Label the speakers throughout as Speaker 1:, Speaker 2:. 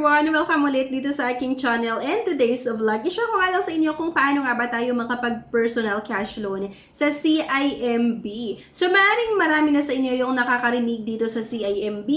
Speaker 1: everyone! Welcome ulit dito sa aking channel and today's vlog. I-share ko nga lang sa inyo kung paano nga ba tayo makapag-personal cash loan sa CIMB. So maaaring marami na sa inyo yung nakakarinig dito sa CIMB,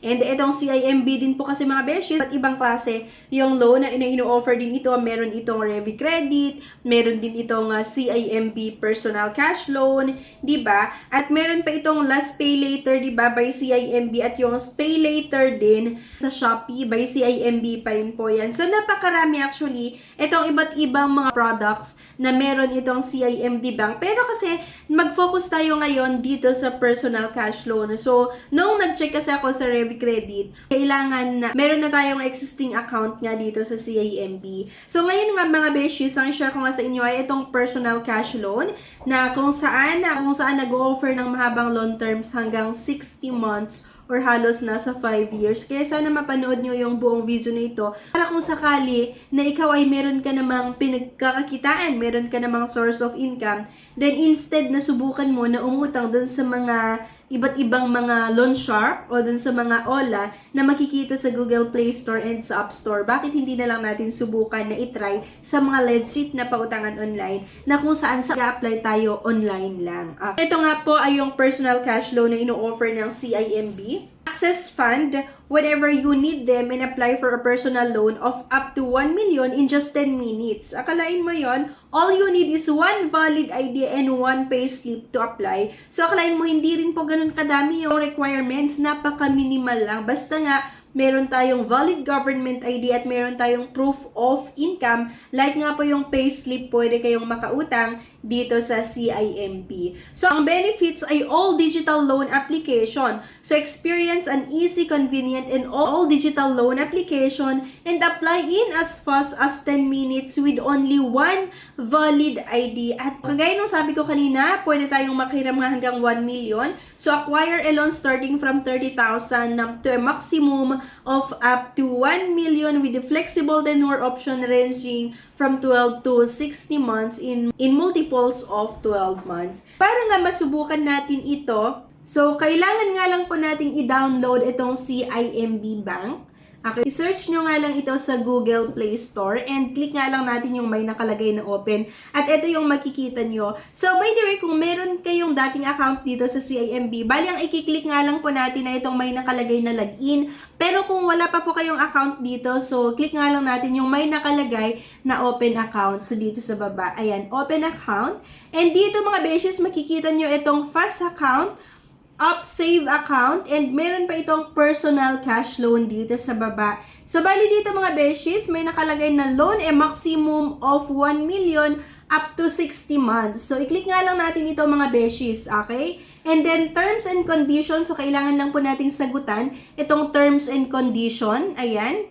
Speaker 1: and itong CIMB din po kasi mga beshes at ibang klase yung loan na ino-offer din ito. Meron itong Revi Credit, meron din itong CIMB Personal Cash Loan, di ba? At meron pa itong Last Pay Later, di ba, by CIMB, at yung Pay Later din sa Shopee by CIMB pa rin po yan. So napakarami actually itong iba't ibang mga products na meron itong CIMB Bank. Pero kasi mag-focus tayo ngayon dito sa personal cash loan. So nung nag-check kasi ako sa Revi Credit, kailangan na meron na tayong existing account nga dito sa CIMB. So ngayon nga mga beshies, ang share ko nga sa inyo ay itong personal cash loan na kung saan nag-offer ng mahabang loan terms hanggang 60 months or halos nasa 5 years. Kaya sana mapanood nyo yung buong video na ito para kung sakali na ikaw ay meron ka namang pinagkakakitaan, meron ka namang source of income, then instead na subukan mo na umutang dun sa mga iba't ibang mga loan shark o dun sa mga OLA na makikita sa Google Play Store and sa App Store, bakit hindi na lang natin subukan na itry sa mga legit na pautangan online na kung saan apply tayo online lang. Ito nga po ay yung personal cash loan na ino-offer ng CIMB. Access fund whenever you need them and apply for a personal loan of up to 1 million in just 10 minutes. Akalain mo yon, all you need is one valid ID and one payslip to apply. So akalain mo hindi rin po ganun kadami yung requirements, napaka-minimal lang. Basta nga meron tayong valid government ID at meron tayong proof of income. Like nga po yung payslip, pwede kayong makautang dito sa CIMB. So, ang benefits ay all digital loan application. So, experience an easy, convenient, and all digital loan application and apply in as fast as 10 minutes with only one valid ID. At kagaya nung sabi ko kanina, pwede tayong makiram nga hanggang 1 million. So, acquire a loan starting from 30,000 to a maximum of up to 1 million with a flexible tenure option ranging from 12 to 60 months in multiples of 12 months. Para nga masubukan natin ito, so kailangan nga lang po nating i-download itong CIMB Bank. Okay, search nyo nga lang ito sa Google Play Store and click nga lang natin yung may nakalagay na open at ito yung makikita nyo. So by the way, kung meron kayong dating account dito sa CIMB, bali ang i-click nga lang po natin na itong may nakalagay na login. Pero kung wala pa po kayong account dito, so click nga lang natin yung may nakalagay na open account. So dito sa baba, ayan, open account. And dito mga beshes, makikita nyo itong fast account, up save account, and meron pa itong personal cash loan dito sa baba. So bali dito mga beshies, may nakalagay na loan a maximum of 1 million up to 60 months. So i-click nga lang natin ito mga beshies, okay? And then terms and conditions, so kailangan lang po nating sagutan itong terms and condition, ayan.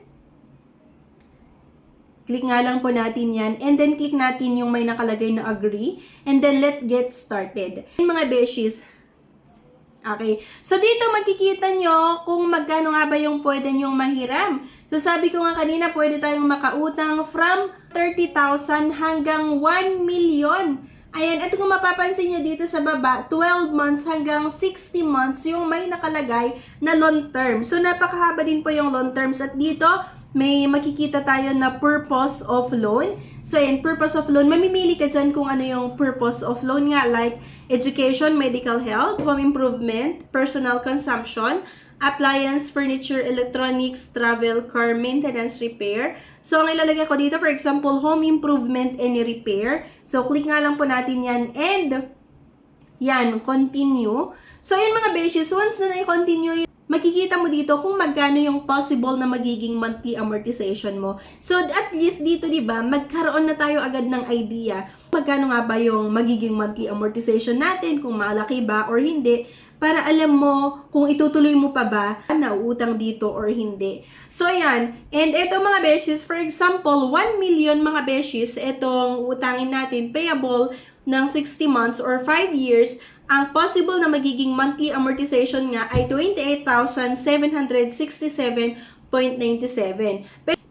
Speaker 1: Click nga lang po natin yan. And then click natin yung may nakalagay na agree. And then let's get started. Mga beshies, okay. So, dito makikita nyo kung magkano nga ba yung pwede nyong mahiram. So, sabi ko nga kanina, pwede tayong makautang from 30,000 hanggang 1 million. Ayan, ito kung mapapansin nyo dito sa baba, 12 months hanggang 60 months yung may nakalagay na loan term. So, napakahaba din po yung loan terms. At dito, may makikita tayo na purpose of loan. So, ayan, purpose of loan. Mamimili ka dyan kung ano yung purpose of loan nga, like education, medical health, home improvement, personal consumption, appliance, furniture, electronics, travel, car, maintenance, repair. So, ang ilalagay ko dito, for example, home improvement and repair. So, click nga lang po natin yan and yan, continue. So, yun mga beshies, once na na-continue, makikita mo dito kung magkano yung possible na magiging monthly amortization mo. So, at least dito, di ba, magkaroon na tayo agad ng idea magkano nga ba yung magiging monthly amortization natin, kung malaki ba or hindi, para alam mo kung itutuloy mo pa ba na utang dito or hindi. So, ayan. And ito mga beshies, for example, 1 million mga beshies, itong utangin natin payable ng 60 months or 5 years, ang possible na magiging monthly amortization nga ay 28,767.97.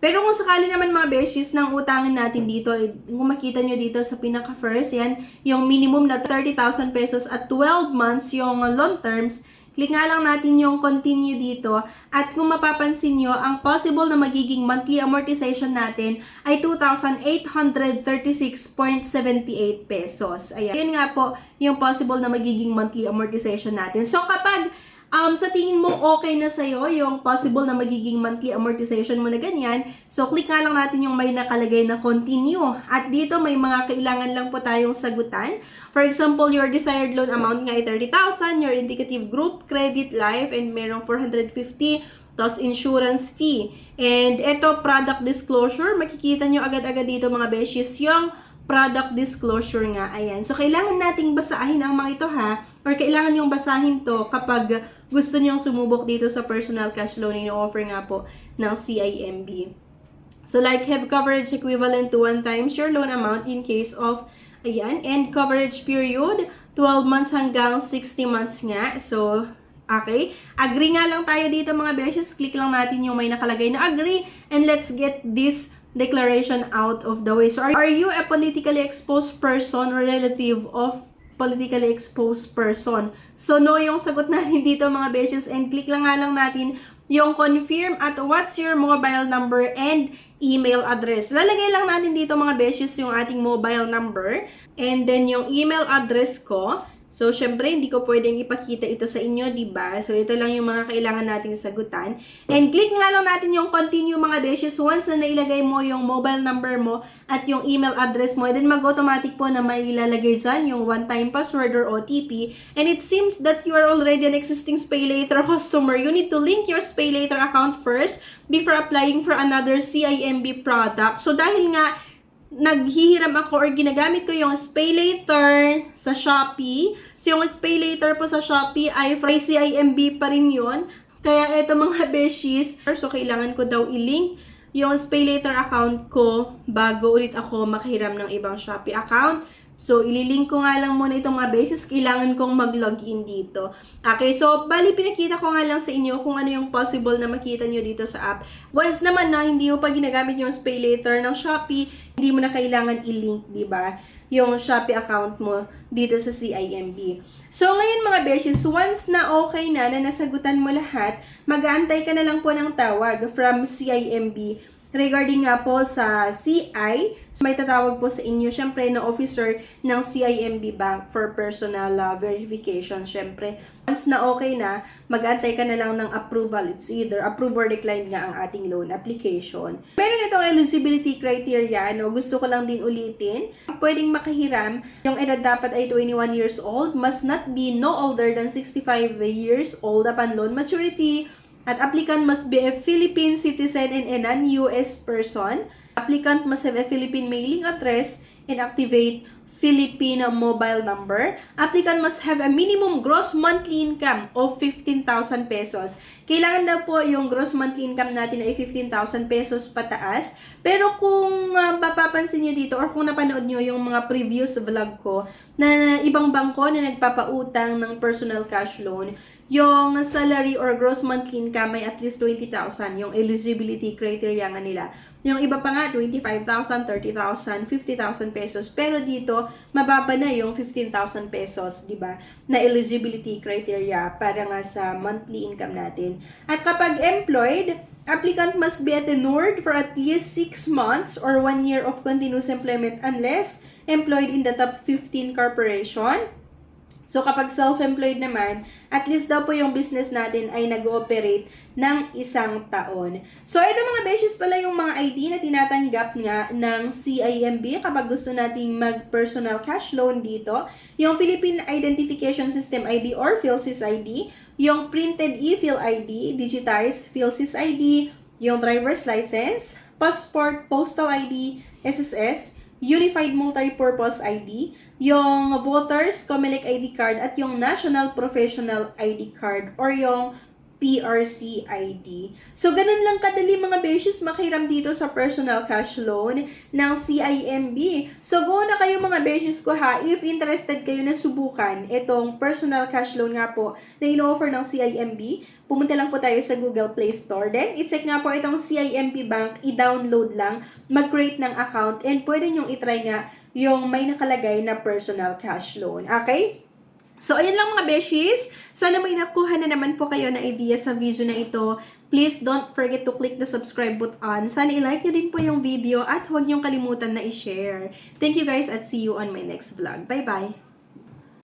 Speaker 1: Pero kung sakali naman mga beshies ng utangin natin dito, kung makita nyo dito sa pinaka-first, yan, yung minimum na 30,000 pesos at 12 months yung loan terms, Click nga lang natin yung continue dito at kung mapapansin nyo, ang possible na magiging monthly amortization natin ay 2,836.78 pesos. Ayan. Yan nga po yung possible na magiging monthly amortization natin. So kapag sa tingin mo okay na sa'yo yung possible na magiging monthly amortization mo na ganyan, so click nga lang natin yung may nakalagay na continue. At dito may mga kailangan lang po tayong sagutan. For example, your desired loan amount nga ay 30,000, your indicative group, credit, life, and merong 450, tapos insurance fee. And ito, product disclosure, makikita nyo agad-agad dito mga beshies, yung product disclosure nga. Ayan. So, kailangan nating basahin ang mga ito ha, or kailangan yung basahin to kapag gusto nyong sumubok dito sa personal cash loan na offer nga po ng CIMB. So, like, have coverage equivalent to 1 times your loan amount in case of, ayan, and coverage period, 12 months hanggang 60 months nga. So, okay. Agree nga lang tayo dito mga beshes. Click lang natin yung may nakalagay na agree, and let's get this declaration out of the way. So, are you a politically exposed person or relative of politically exposed person? So, no yung sagot natin dito mga beshes, and click lang nga lang natin yung confirm at what's your mobile number and email address. Lalagay lang natin dito mga beshes yung ating mobile number and then yung email address ko. So, syempre, hindi ko pwedeng ipakita ito sa inyo, diba? So, ito lang yung mga kailangan nating sagutan. And click nga lang natin yung continue mga beshes. Once na nailagay mo yung mobile number mo at yung email address mo, then mag-automatic po na may ilalagay dyan yung one-time password or OTP. And it seems that you are already an existing SpayLater customer. You need to link your SpayLater account first before applying for another CIMB product. So, dahil nga naghihiram ako or ginagamit ko yung SpayLater sa Shopee. So, yung SpayLater po sa Shopee ay from CIMB pa rin yun. Kaya eto mga beshies, so kailangan ko daw i-link yung SpayLater account ko bago ulit ako makahiram ng ibang Shopee account. So, ililink ko nga lang muna itong mga beshies. Kailangan kong mag-login dito. Okay, so, bali pinakita ko nga lang sa inyo kung ano yung possible na makita nyo dito sa app. Once naman na hindi mo pa ginagamit yung SpayLater ng Shopee, hindi mo na kailangan i-link, diba, yung Shopee account mo dito sa CIMB. So, ngayon mga beshies, once na okay na nasagutan mo lahat, mag-aantay ka na lang po ng tawag from CIMB regarding nga po sa CI. So, may tatawag po sa inyo, syempre, na officer ng CIMB Bank for personal verification. Syempre, once na okay na, mag-antay ka na lang ng approval. It's either approve or decline nga ang ating loan application. Meron itong eligibility criteria, no? Gusto ko lang din ulitin. Pwedeng makahiram, yung edad dapat ay 21 years old, must not be no older than 65 years old upon loan maturity. At applicant must be a Philippine citizen and a non-US person. Applicant must have a Philippine mailing address and activate Filipino mobile number. Applicant must have a minimum gross monthly income of 15,000 pesos. Kailangan daw po yung gross monthly income natin ay 15,000 pesos pataas. Pero kung mapapansin nyo dito or kung napanood nyo yung mga previous vlog ko na ibang bangko na nagpapautang ng personal cash loan, yung salary or gross monthly income ay at least 20,000, yung eligibility criteria nga nila. Yung iba pa nga, 25,000, 30,000, 50,000 pesos. Pero dito, mababa na yung 15,000 pesos, di ba? Na eligibility criteria para nga sa monthly income natin. At kapag employed, applicant must be tenured for at least 6 months or 1 year of continuous employment unless employed in the top 15 corporation. So, kapag self-employed naman, at least daw po yung business natin ay nag-ooperate ng 1 taon. So, ito mga beshes pala yung mga ID na tinatanggap nga ng CIMB kapag gusto nating mag-personal cash loan dito. Yung Philippine Identification System ID or PhilSys ID, yung printed e-Phil ID, digitized PhilSys ID, yung driver's license, passport, postal ID, SSS, Unified Multi-Purpose ID, yung Voters Comelec ID card, at yung National Professional ID card or yung PRC ID. So, ganun lang kadali mga beshes makahiram dito sa personal cash loan ng CIMB. So, go na kayo mga beshes ko ha, if interested kayo na subukan itong personal cash loan nga po na ino-offer ng CIMB, pumunta lang po tayo sa Google Play Store. Then, i-check nga po itong CIMB Bank, i-download lang, mag-create ng account, and pwede nyong i-try nga yung may nakalagay na personal cash loan. Okay? So, ayun lang mga beshies. Sana may nakuha na naman po kayo na idea sa video na ito. Please don't forget to click the subscribe button. Sana i-like nyo din po yung video at huwag niyong kalimutan na i-share. Thank you guys at see you on my next vlog. Bye-bye!